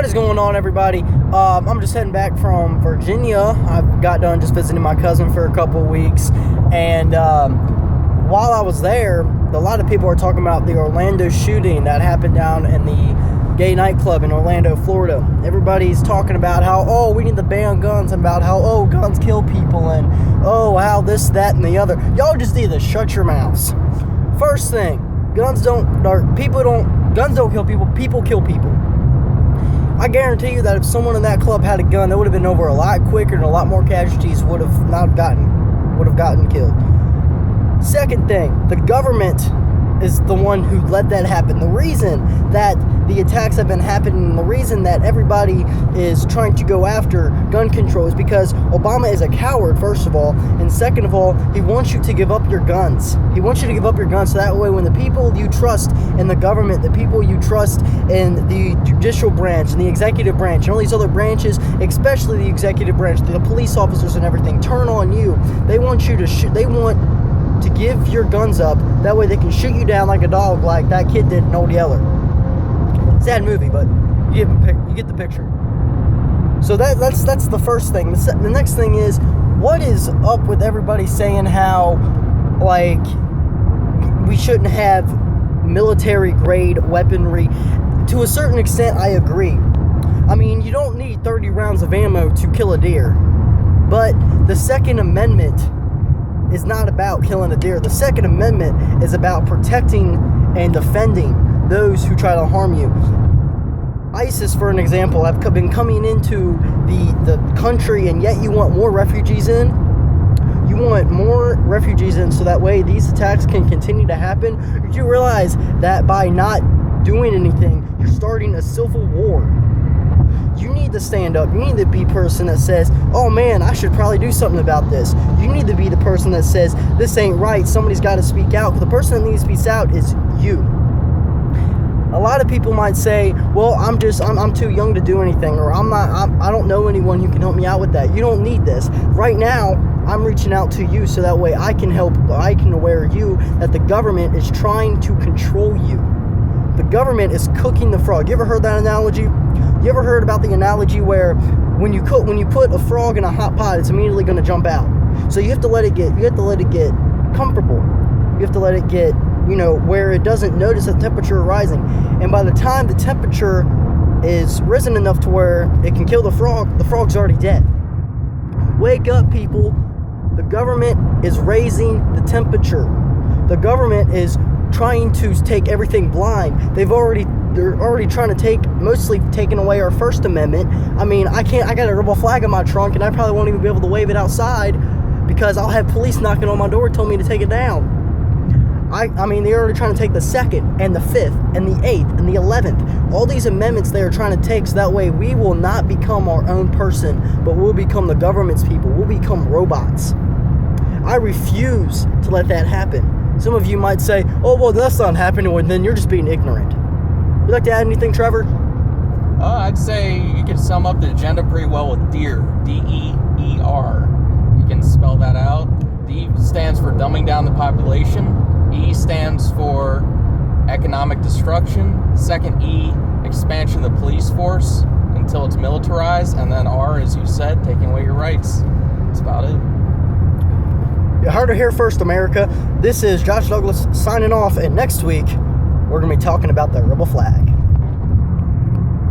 What is going on, everybody? I'm just heading back from Virginia. I got done just visiting my cousin for a couple of weeks, and while I was there, a lot of people are talking about the Orlando shooting that happened down in the gay nightclub in Orlando, Florida. Everybody's talking about how, we need to ban guns, and about how, guns kill people, and how this, that, and the other. Y'all just need to shut your mouths. First thing, guns don't kill people, people kill people. I guarantee you that if someone in that club had a gun, it would have been over a lot quicker and a lot more casualties would have gotten killed. Second thing, the government is the one who let that happen. The reason that the attacks have been happening, the reason that everybody is trying to go after gun control is because Obama is a coward, first of all, and second of all, he wants you to give up your guns. He wants you to give up your guns so that way when the people you trust in the government, the people you trust in the judicial branch and the executive branch and all these other branches, especially the executive branch, the police officers and everything, turn on you. They want you to to give your guns up. That way they can shoot you down like a dog, like that kid did in Old Yeller. Sad movie, but you get the picture. So that's the first thing. The next thing is, what is up with everybody saying how, we shouldn't have military-grade weaponry? To a certain extent, I agree. I mean, you don't need 30 rounds of ammo to kill a deer. But the Second Amendment is not about killing a deer. The Second Amendment is about protecting and defending those who try to harm you. ISIS, for an example, have been coming into the country, and yet you want more refugees in. You want more refugees in so that way these attacks can continue to happen. Did you realize that by not doing anything, you're starting a civil war? You need to stand up. You need to be the person that says, oh man, I should probably do something about this. You need to be the person that says, this ain't right. Somebody's got to speak out. The person that needs to speak out is you. A lot of people might say, well, I'm too young to do anything, or I don't know anyone who can help me out with that. You don't need this. Right now, I'm reaching out to you so that way I can aware you that the government is trying to control you. The government is cooking the frog. You ever heard that analogy? You ever heard about the analogy where when you put a frog in a hot pot, it's immediately going to jump out? So you have to let it get comfortable. You have to let it get, where it doesn't notice the temperature rising. And by the time the temperature is risen enough to where it can kill the frog's already dead. Wake up, people. The government is raising the temperature. The government is trying to take everything blind. They're already trying to mostly taking away our First Amendment. I mean, I got a rebel flag in my trunk, and I probably won't even be able to wave it outside because I'll have police knocking on my door telling me to take it down. I mean, they're already trying to take the 2nd and the 5th and the 8th and the 11th. All these amendments they are trying to take so that way we will not become our own person, but we'll become the government's people. We'll become robots. I refuse to let that happen. Some of you might say, that's not happening, or then you're just being ignorant. Would you like to add anything, Trevor? I'd say you can sum up the agenda pretty well with DEER. D-E-E-R. You can spell that out. D stands for dumbing down the population. E stands for economic destruction. Second E, expansion of the police force until it's militarized. And then R, as you said, taking away your rights. That's about it. You heard it here first, America. This is Josh Douglas signing off, and next week we're going to be talking about the rebel flag.